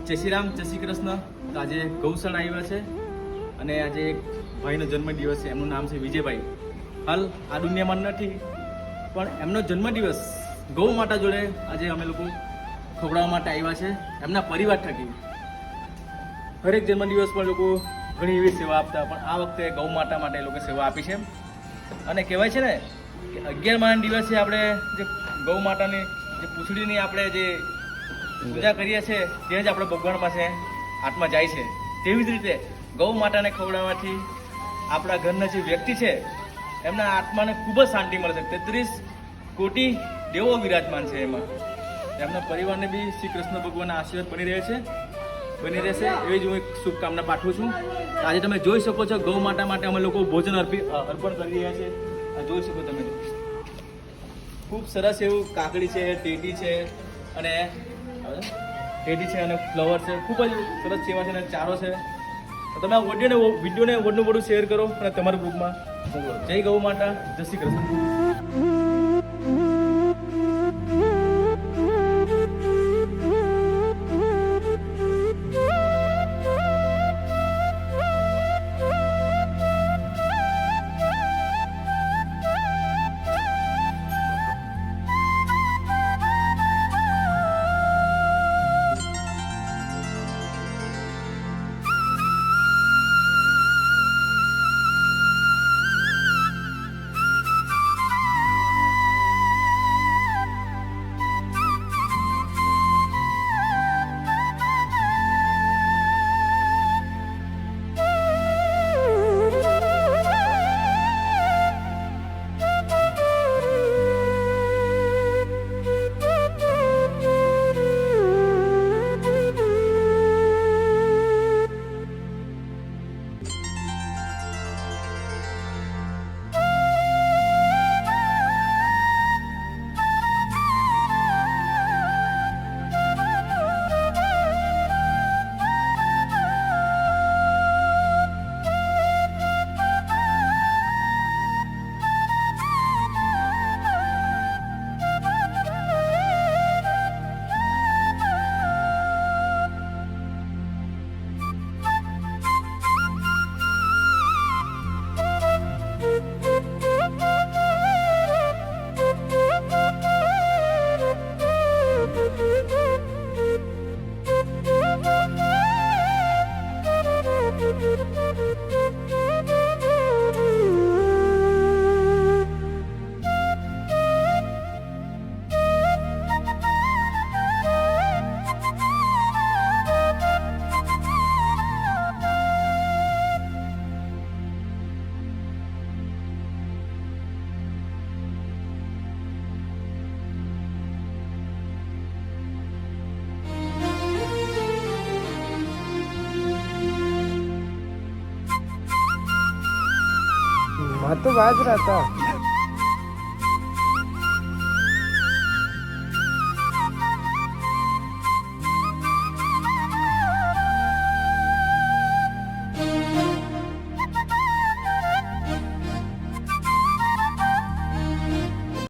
જય શ્રી રામ, જય શ્રી કૃષ્ણ. તો આજે ગૌશાળા આવ્યા છે અને આજે એક ભાઈનો જન્મદિવસ છે. એમનું નામ છે વિજયભાઈ. હાલ આ દુનિયામાં નથી, પણ એમનો જન્મદિવસ ગૌ માતા જોડે આજે અમે લોકો ખવડાવવા માટે આવ્યા છે એમના પરિવાર થકી. હરેક જન્મદિવસ પર લોકો ઘણી એવી સેવા આપતા, પણ આ વખતે ગૌ માતા માટે એ લોકો સેવા આપી છે. અને કહેવાય છે ને કે 11 દિવસે આપણે જે ગૌ માતાની જે પૂંછડીની આપણે જે પૂજા કરીએ છીએ તે જ આપણે ભગવાન પાસે આત્મા જાય છે. તેવી જ રીતે ગૌ માતાને ખવડાવવાથી આપણા ઘરના જે વ્યક્તિ છે એમના આત્માને ખૂબ જ શાંતિ મળે છે. 33 કોટી દેવો વિરાજમાન છે એમાં. એમના પરિવારને બી શ્રી કૃષ્ણ ભગવાનના આશીર્વાદ બની રહેશે એવી જ હું એક શુભકામના પાઠવું છું. આજે તમે જોઈ શકો છો ગૌ માતા માટે અમે લોકો ભોજન અર્પણ કરી રહ્યા છીએ. આ જોઈ શકો તમે, ખૂબ સરસ એવું કાકડી છે, ટેટી છે અને ફ્લાવર છે. ખૂબ જ સરસ સેવા છે અને ચારો છે. તમે આ વિડીયોને વધું વધુ શેર કરો અને તમારા ગ્રુપમાં મોકલો. જય ગૌ માતા, જય શ્રી કૃષ્ણ. तो बाज रहा था।